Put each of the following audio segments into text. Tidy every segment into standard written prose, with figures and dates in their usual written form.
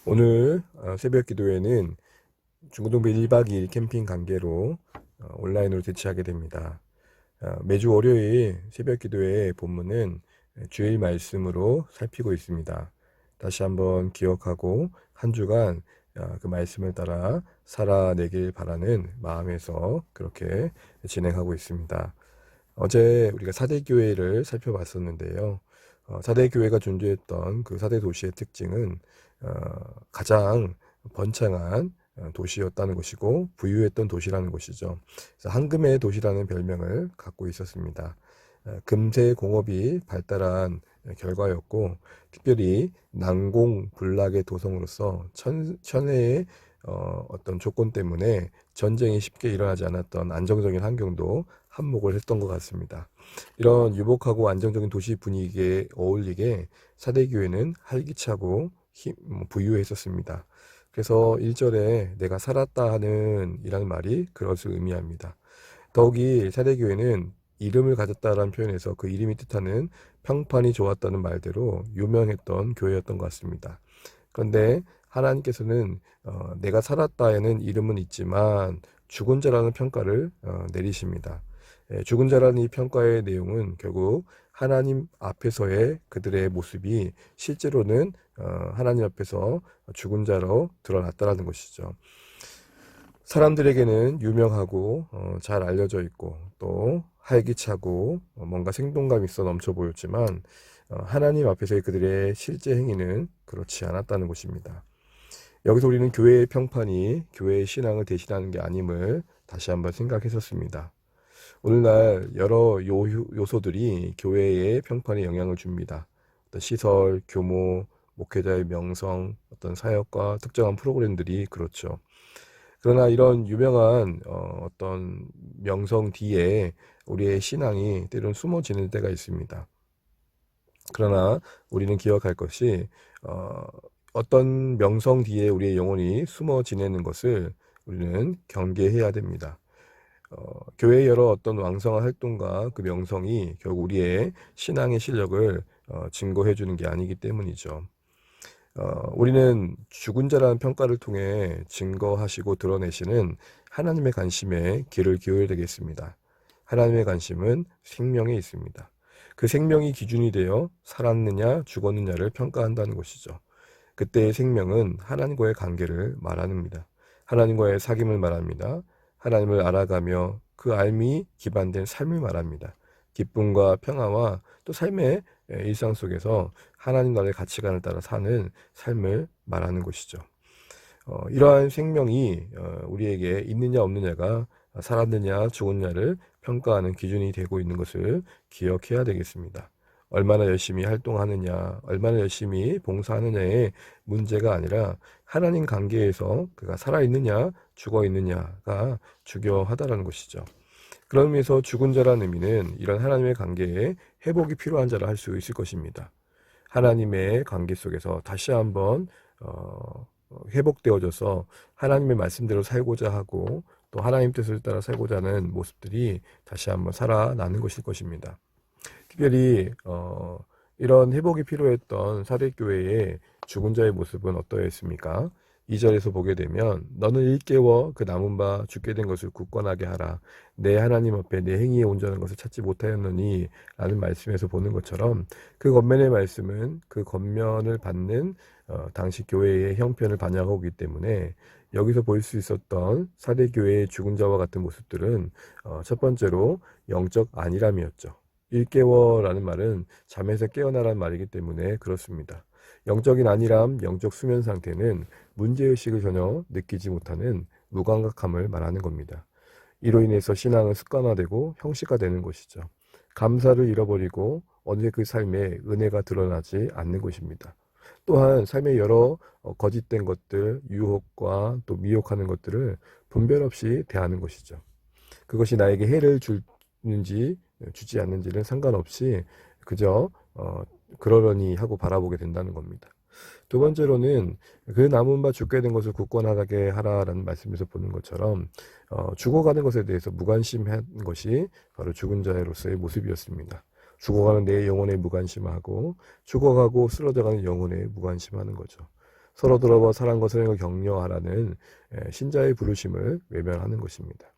오늘 새벽 기도회는 중고등부 1박 2일 캠핑 관계로 온라인으로 대치하게 됩니다. 매주 월요일 새벽 기도회 본문은 주일 말씀으로 살피고 있습니다. 다시 한번 기억하고 한 주간 그 말씀을 따라 살아내길 바라는 마음에서 그렇게 진행하고 있습니다. 어제 우리가 사대교회를 살펴봤었는데요. 사대교회가 존재했던 그 사대 도시의 특징은 가장 번창한 도시였다는 것이고 부유했던 도시라는 것이죠. 그래서 황금의 도시라는 별명을 갖고 있었습니다. 금세 공업이 발달한 결과였고, 특별히 난공불락의 도성으로서 천혜의 어떤 조건 때문에 전쟁이 쉽게 일어나지 않았던 안정적인 환경도 한몫을 했던 것 같습니다. 이런 유복하고 안정적인 도시 분위기에 어울리게 사대교회는 활기차고 부유했었습니다. 그래서 1절에 내가 살았다 하는 이라는 말이 그것을 의미합니다. 더욱이 사대교회는 이름을 가졌다라는 표현에서 그 이름이 뜻하는 평판이 좋았다는 말대로 유명했던 교회였던 것 같습니다. 그런데 하나님께서는 내가 살았다에는 이름은 있지만 죽은 자라는 평가를 내리십니다. 죽은 자라는 이 평가의 내용은 결국 하나님 앞에서의 그들의 모습이 실제로는 하나님 앞에서 죽은 자로 드러났다라는 것이죠. 사람들에게는 유명하고 잘 알려져 있고 또 활기차고 뭔가 생동감 있어 넘쳐 보였지만 하나님 앞에서의 그들의 실제 행위는 그렇지 않았다는 것입니다. 여기서 우리는 교회의 평판이 교회의 신앙을 대신하는 게 아님을 다시 한번 생각했었습니다. 오늘날 여러 요소들이 교회의 평판에 영향을 줍니다. 어떤 시설, 규모, 목회자의 명성, 어떤 사역과 특정한 프로그램들이 그렇죠. 그러나 이런 유명한 어떤 명성 뒤에 우리의 신앙이 때론 숨어 지낼 때가 있습니다. 그러나 우리는 기억할 것이 어떤 명성 뒤에 우리의 영혼이 숨어 지내는 것을 우리는 경계해야 됩니다. 교회의 여러 어떤 왕성한 활동과 그 명성이 결국 우리의 신앙의 실력을 증거해 주는 게 아니기 때문이죠. 우리는 죽은 자라는 평가를 통해 증거하시고 드러내시는 하나님의 관심에 귀를 기울여야 되겠습니다. 하나님의 관심은 생명에 있습니다. 그 생명이 기준이 되어 살았느냐 죽었느냐를 평가한다는 것이죠. 그때의 생명은 하나님과의 관계를 말합니다. 하나님과의 사귐을 말합니다. 하나님을 알아가며 그 알미 기반된 삶을 말합니다. 기쁨과 평화와 또 삶의 일상 속에서 하나님 나라의 가치관을 따라 사는 삶을 말하는 것이죠. 이러한 생명이 우리에게 있느냐 없느냐가 살았느냐 죽었느냐를 평가하는 기준이 되고 있는 것을 기억해야 되겠습니다. 얼마나 열심히 활동하느냐, 얼마나 열심히 봉사하느냐의 문제가 아니라 하나님 관계에서 그가 살아있느냐, 죽어있느냐가 중요하다는 것이죠. 그런 의미에서 죽은 자라는 의미는 이런 하나님의 관계에 회복이 필요한 자라 할 수 있을 것입니다. 하나님의 관계 속에서 다시 한번 회복되어져서 하나님의 말씀대로 살고자 하고 또 하나님 뜻을 따라 살고자 하는 모습들이 다시 한번 살아나는 것일 것입니다. 특별히 이런 회복이 필요했던 사대교회의 죽은 자의 모습은 어떠했습니까? 2절에서 보게 되면 너는 일깨워 그 남은 바 죽게 된 것을 굳건하게 하라. 내 하나님 앞에 내 행위에 온전한 것을 찾지 못하였느니 라는 말씀에서 보는 것처럼 그 겉면의 말씀은 그 겉면을 받는 당시 교회의 형편을 반영하고 있기 때문에 여기서 볼 수 있었던 사대교회의 죽은 자와 같은 모습들은 첫 번째로 영적 안일함이었죠. 일깨워라는 말은 잠에서 깨어나라는 말이기 때문에 그렇습니다. 영적인 안일함, 영적 수면 상태는 문제의식을 전혀 느끼지 못하는 무감각함을 말하는 겁니다. 이로 인해서 신앙은 습관화되고 형식화되는 것이죠. 감사를 잃어버리고 어느새 그 삶에 은혜가 드러나지 않는 것입니다. 또한 삶의 여러 거짓된 것들, 유혹과 또 미혹하는 것들을 분별 없이 대하는 것이죠. 그것이 나에게 해를 주는지 주지 않는지는 상관없이 그저 그러려니 하고 바라보게 된다는 겁니다. 두 번째로는 그 남은 바 죽게 된 것을 굳건하게 하라라는 말씀에서 보는 것처럼 죽어가는 것에 대해서 무관심한 것이 바로 죽은 자로서의 모습이었습니다. 죽어가는 내 영혼에 무관심하고 죽어가고 쓰러져가는 영혼에 무관심하는 거죠. 서로 돌아봐 사랑과 사랑을 격려하라는 신자의 부르심을 외면하는 것입니다.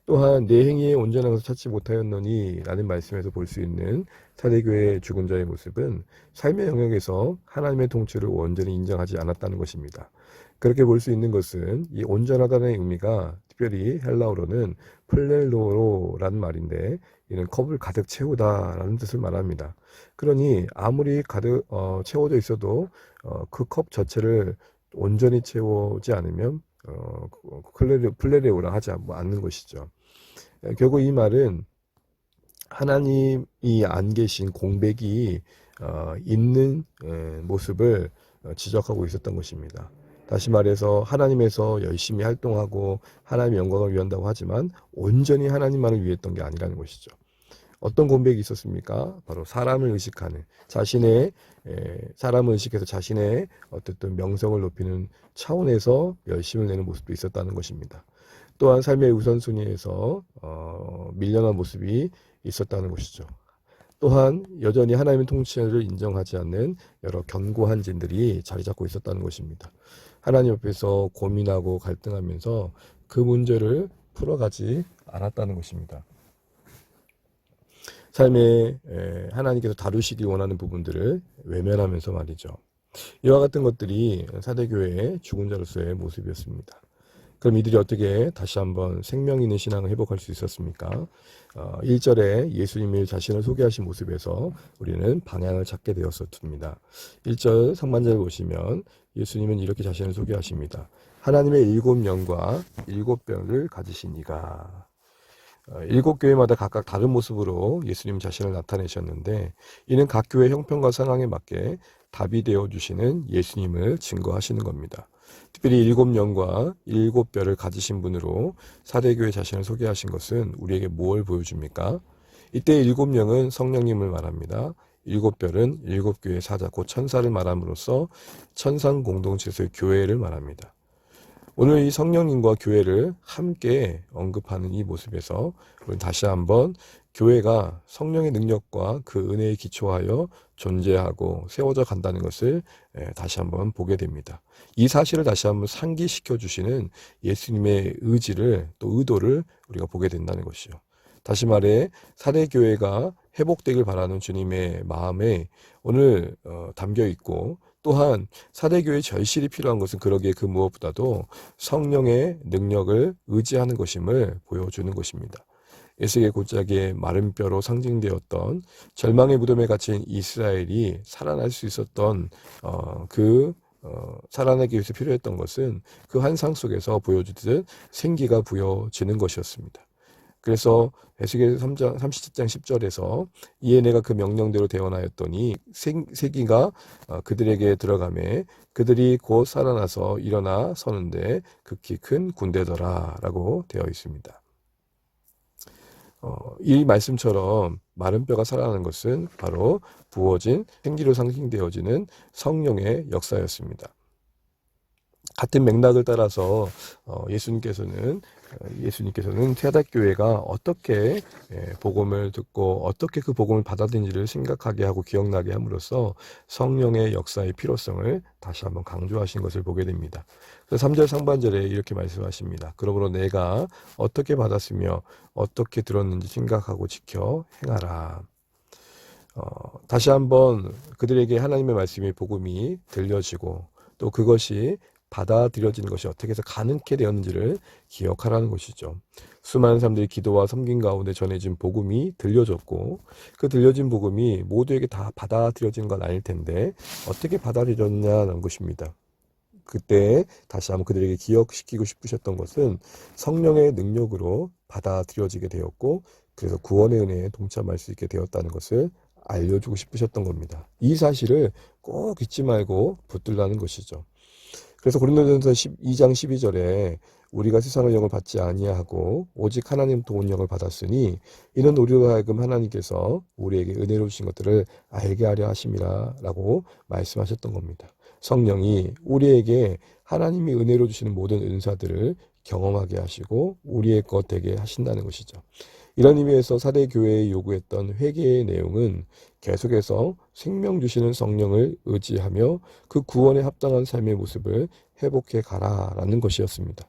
또한 내 행위에 온전한 것을 찾지 못하였노니 라는 말씀에서 볼 수 있는 사대교회의 죽은 자의 모습은 삶의 영역에서 하나님의 통치를 온전히 인정하지 않았다는 것입니다. 그렇게 볼 수 있는 것은 이 온전하다는 의미가 특별히 헬라어로는 플렐로라는 말인데 이는 컵을 가득 채우다라는 뜻을 말합니다. 그러니 아무리 가득 채워져 있어도 그 컵 자체를 온전히 채우지 않으면 플레레오라 하지 않는 것이죠. 결국 이 말은 하나님이 안 계신 공백이 있는 모습을 지적하고 있었던 것입니다. 다시 말해서 하나님에서 열심히 활동하고 하나님의 영광을 위한다고 하지만 온전히 하나님만을 위했던 게 아니라는 것이죠. 어떤 공백이 있었습니까? 바로 사람을 의식하는 사람을 의식해서 자신의 어쨌든 명성을 높이는 차원에서 열심을 내는 모습도 있었다는 것입니다. 또한 삶의 우선순위에서 밀려난 모습이 있었다는 것이죠. 또한 여전히 하나님의 통치를 인정하지 않는 여러 견고한 진들이 자리 잡고 있었다는 것입니다. 하나님 앞에서 고민하고 갈등하면서 그 문제를 풀어가지 않았다는 것입니다. 삶에 하나님께서 다루시길 원하는 부분들을 외면하면서 말이죠. 이와 같은 것들이 사대교회의 죽은 자로서의 모습이었습니다. 그럼 이들이 어떻게 다시 한번 생명 있는 신앙을 회복할 수 있었습니까? 1절에 예수님이 자신을 소개하신 모습에서 우리는 방향을 찾게 되었습니다. 1절 상반절을 보시면 예수님은 이렇게 자신을 소개하십니다. 하나님의 7영과 7뼈를 가지신 이가 7교회마다 각각 다른 모습으로 예수님 자신을 나타내셨는데 이는 각 교회 형편과 상황에 맞게 답이 되어 주시는 예수님을 증거하시는 겁니다. 특별히 7영과 7뼈를 가지신 분으로 사대교회 자신을 소개하신 것은 우리에게 뭘 보여줍니까? 이때 7영은 성령님을 말합니다. 7뼈는 7교회 사자 곧 천사를 말함으로써 천상 공동체에서의 교회를 말합니다. 오늘 이 성령님과 교회를 함께 언급하는 이 모습에서 우리는 다시 한번 교회가 성령의 능력과 그 은혜에 기초하여 존재하고 세워져 간다는 것을 다시 한번 보게 됩니다. 이 사실을 다시 한번 상기시켜 주시는 예수님의 의지를 또 의도를 우리가 보게 된다는 것이죠. 다시 말해 사대교회가 회복되길 바라는 주님의 마음에 오늘 담겨 있고 또한 사대교회의 절실히 필요한 것은 그러기에 그 무엇보다도 성령의 능력을 의지하는 것임을 보여주는 것입니다. 에스겔 곧자기의 마른 뼈로 상징되었던 절망의 무덤에 갇힌 이스라엘이 살아날 수 있었던 살아나기 위해서 필요했던 것은 그 환상 속에서 보여주듯 생기가 부여지는 것이었습니다. 그래서 에스겔 3장 37장 10절에서 이에 내가 그 명령대로 대언하였더니 세기가 그들에게 들어가매 그들이 곧 살아나서 일어나 서는데 극히 큰 군대더라 라고 되어 있습니다. 이 말씀처럼 마른 뼈가 살아나는 것은 바로 부어진 생기로 상징되어지는 성령의 역사였습니다. 같은 맥락을 따라서 예수님께서는 태아다교회가 어떻게 복음을 듣고 어떻게 그 복음을 받아들인지를 생각하게 하고 기억나게 함으로써 성령의 역사의 필요성을 다시 한번 강조하신 것을 보게 됩니다. 그래서 3절 상반절에 이렇게 말씀하십니다. 그러므로 내가 어떻게 받았으며 어떻게 들었는지 생각하고 지켜 행하라. 다시 한번 그들에게 하나님의 말씀이 복음이 들려지고 또 그것이 받아들여지는 것이 어떻게 해서 가능케 되었는지를 기억하라는 것이죠. 수많은 사람들이 기도와 섬김 가운데 전해진 복음이 들려졌고 그 들려진 복음이 모두에게 다 받아들여진 건 아닐 텐데 어떻게 받아들여졌냐는 것입니다. 그때 다시 한번 그들에게 기억시키고 싶으셨던 것은 성령의 능력으로 받아들여지게 되었고 그래서 구원의 은혜에 동참할 수 있게 되었다는 것을 알려주고 싶으셨던 겁니다. 이 사실을 꼭 잊지 말고 붙들라는 것이죠. 그래서 고린도전서 2장 12절에 우리가 세상의 영을 받지 아니하고 오직 하나님부터 온 영을 받았으니 이는 우리로 하여금 하나님께서 우리에게 은혜로 주신 것들을 알게 하려 하심이라 라고 말씀하셨던 겁니다. 성령이 우리에게 하나님이 은혜로 주시는 모든 은사들을 경험하게 하시고 우리의 것 되게 하신다는 것이죠. 이런 의미에서 사대 교회에 요구했던 회개의 내용은 계속해서 생명 주시는 성령을 의지하며 그 구원에 합당한 삶의 모습을 회복해 가라라는 것이었습니다.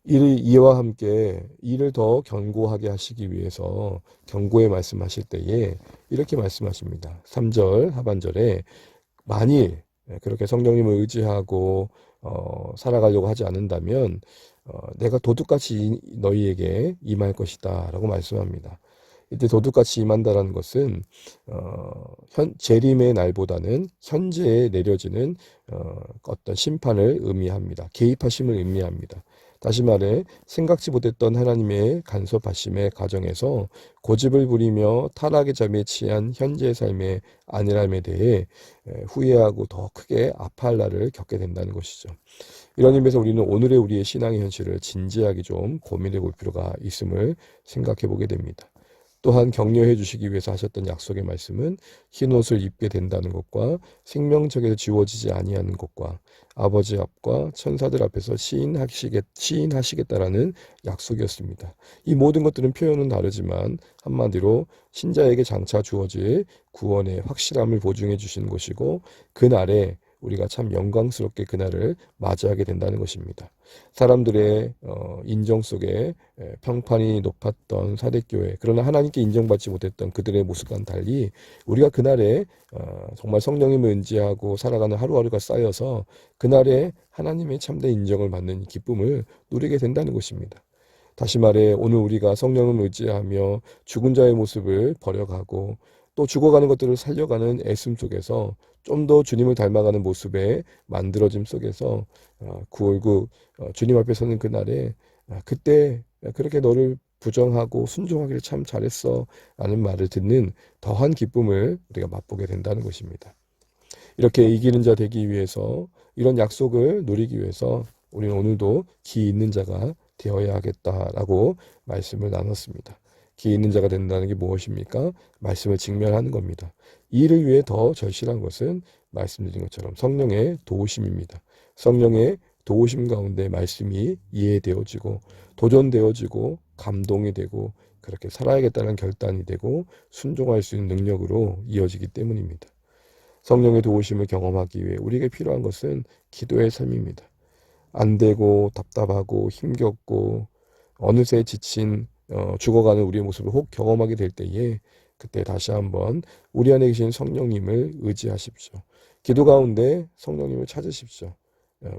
이와 함께 이를 더 견고하게 하시기 위해서 경고의 말씀하실 때에 이렇게 말씀하십니다. 3절 하반절에 만일 그렇게 성령님을 의지하고 살아가려고 하지 않는다면 내가 도둑같이 너희에게 임할 것이다 라고 말씀합니다. 이때 도둑같이 임한다라는 것은 재림의 날보다는 현재에 내려지는 어떤 심판을 의미합니다. 개입하심을 의미합니다. 다시 말해 생각지 못했던 하나님의 간섭하심의 가정에서 고집을 부리며 타락의 잠에 취한 현재의 삶의 안일함에 대해 후회하고 더 크게 아파할 날을 겪게 된다는 것이죠. 이런 의미에서 우리는 오늘의 우리의 신앙의 현실을 진지하게 좀 고민해 볼 필요가 있음을 생각해 보게 됩니다. 또한 격려해 주시기 위해서 하셨던 약속의 말씀은 흰옷을 입게 된다는 것과 생명책에서 지워지지 아니하는 것과 아버지 앞과 천사들 앞에서 시인하시겠다라는 약속이었습니다. 이 모든 것들은 표현은 다르지만 한마디로 신자에게 장차 주어질 구원의 확실함을 보증해 주시는 것이고 그날에 우리가 참 영광스럽게 그날을 맞이하게 된다는 것입니다. 사람들의 인정 속에 평판이 높았던 사대교회, 그러나 하나님께 인정받지 못했던 그들의 모습과는 달리 우리가 그날에 정말 성령님을 의지하고 살아가는 하루하루가 쌓여서 그날에 하나님의 참된 인정을 받는 기쁨을 누리게 된다는 것입니다. 다시 말해 오늘 우리가 성령을 의지하며 죽은 자의 모습을 버려가고 또 죽어가는 것들을 살려가는 애씀 속에서 좀 더 주님을 닮아가는 모습의 만들어짐 속에서 구월구 주님 앞에 서는 그날에 그때 그렇게 너를 부정하고 순종하기를 참 잘했어 라는 말을 듣는 더한 기쁨을 우리가 맛보게 된다는 것입니다. 이렇게 이기는 자 되기 위해서 이런 약속을 누리기 위해서 우리는 오늘도 기 있는 자가 되어야 하겠다라고 말씀을 나눴습니다. 기 있는 자가 된다는 게 무엇입니까? 말씀을 직면하는 겁니다. 이 일을 위해 더 절실한 것은 말씀드린 것처럼 성령의 도우심입니다. 성령의 도우심 가운데 말씀이 이해되어지고 도전되어지고 감동이 되고 그렇게 살아야겠다는 결단이 되고 순종할 수 있는 능력으로 이어지기 때문입니다. 성령의 도우심을 경험하기 위해 우리에게 필요한 것은 기도의 삶입니다. 안 되고 답답하고 힘겹고 어느새 지친 죽어가는 우리의 모습을 혹 경험하게 될 때에 그때 다시 한번 우리 안에 계신 성령님을 의지하십시오. 기도 가운데 성령님을 찾으십시오.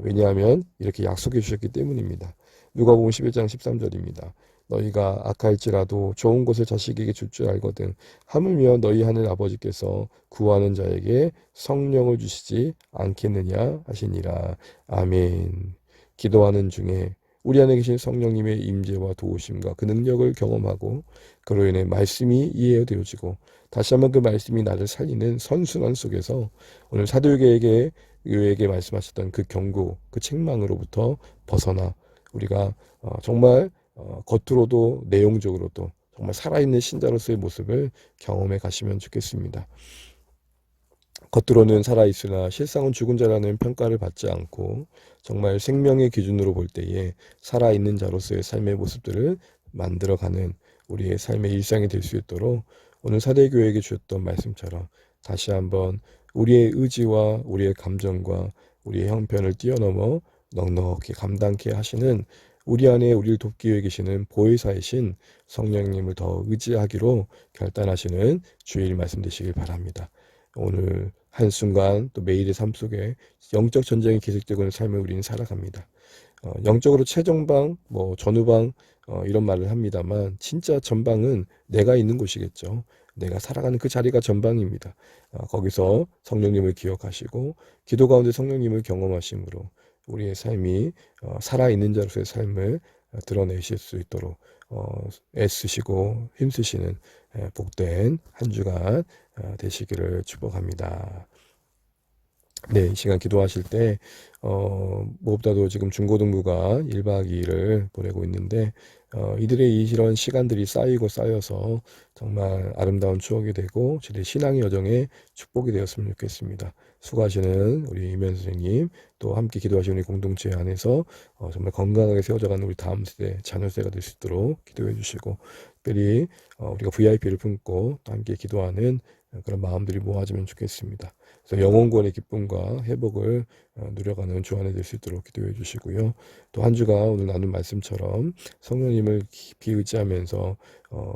왜냐하면 이렇게 약속해 주셨기 때문입니다. 누가복음 11장 13절입니다. 너희가 악할지라도 좋은 것을 자식에게 줄 줄 알거든 하물며 너희 하늘 아버지께서 구하는 자에게 성령을 주시지 않겠느냐 하시니라. 아멘. 기도하는 중에 우리 안에 계신 성령님의 임재와 도우심과 그 능력을 경험하고 그로 인해 말씀이 이해되어지고 다시 한번 그 말씀이 나를 살리는 선순환 속에서 오늘 사도교회에게 말씀하셨던 그 경고, 그 책망으로부터 벗어나 우리가 정말 겉으로도 내용적으로도 정말 살아있는 신자로서의 모습을 경험해 가시면 좋겠습니다. 겉으로는 살아있으나 실상은 죽은 자라는 평가를 받지 않고 정말 생명의 기준으로 볼 때에 살아있는 자로서의 삶의 모습들을 만들어가는 우리의 삶의 일상이 될 수 있도록 오늘 사대교회에게 주셨던 말씀처럼 다시 한번 우리의 의지와 우리의 감정과 우리의 형편을 뛰어넘어 넉넉히 감당케 하시는 우리 안에 우리를 돕기 위해 계시는 보혜사이신 성령님을 더 의지하기로 결단하시는 주일 말씀 되시길 바랍니다. 오늘 한순간 또 매일의 삶 속에 영적 전쟁이 계속되고 있는 삶을 우리는 살아갑니다. 영적으로 최전방, 전후방 이런 말을 합니다만 진짜 전방은 내가 있는 곳이겠죠. 내가 살아가는 그 자리가 전방입니다. 거기서 성령님을 기억하시고 기도 가운데 성령님을 경험하심으로 우리의 삶이 살아있는 자로서의 삶을 드러내실 수 있도록 애쓰시고 힘쓰시는 복된 한 주간 되시기를 축복합니다. 네, 이 시간 기도하실 때, 무엇보다도 지금 중고등부가 1박 2일을 보내고 있는데, 이들의 이런 시간들이 쌓이고 쌓여서 정말 아름다운 추억이 되고, 제 신앙의 여정에 축복이 되었으면 좋겠습니다. 수고하시는 우리 이면 선생님, 또 함께 기도하시는 우리 공동체 안에서 정말 건강하게 세워져가는 우리 다음 세대, 자녀 세대가 될 수 있도록 기도해 주시고, 특별히 우리가 VIP를 품고 또 함께 기도하는 그런 마음들이 모아지면 좋겠습니다. 그래서 영혼구원의 기쁨과 회복을 누려가는 주 안에 될 수 있도록 기도해 주시고요. 또 한 주가 오늘 나눈 말씀처럼 성령님을 깊이 의지하면서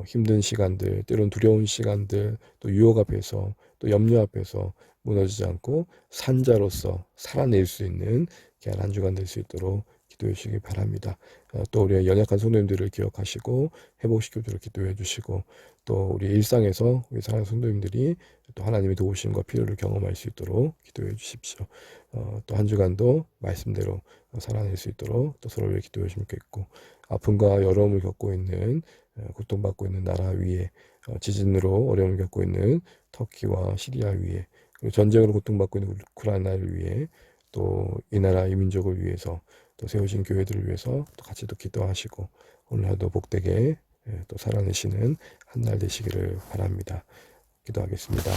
힘든 시간들, 때론 두려운 시간들, 또 유혹 앞에서 또 염려 앞에서 무너지지 않고 산자로서 살아낼 수 있는 귀한 한 주간 될 수 있도록 기도해 주시기 바랍니다. 또 우리의 연약한 성도님들을 기억하시고 회복시키도록 기도해 주시고 또 우리 일상에서 우리 사랑하는 성도님들이 또 하나님의 도우심과 필요를 경험할 수 있도록 기도해 주십시오. 또 한 주간도 말씀대로 살아낼 수 있도록 또 서로를 위해 기도해 주시면 좋겠고 아픔과 어려움을 겪고 있는 고통받고 있는 나라 위에 지진으로 어려움을 겪고 있는 터키와 시리아 위에 그리고 전쟁으로 고통받고 있는 우크라이나를 위해 또 이 나라 이 민족을 위해서 또 세우신 교회들을 위해서 또 같이 또 기도하시고 오늘 하루도 복되게 또 살아내시는 한 날 되시기를 바랍니다. 기도하겠습니다.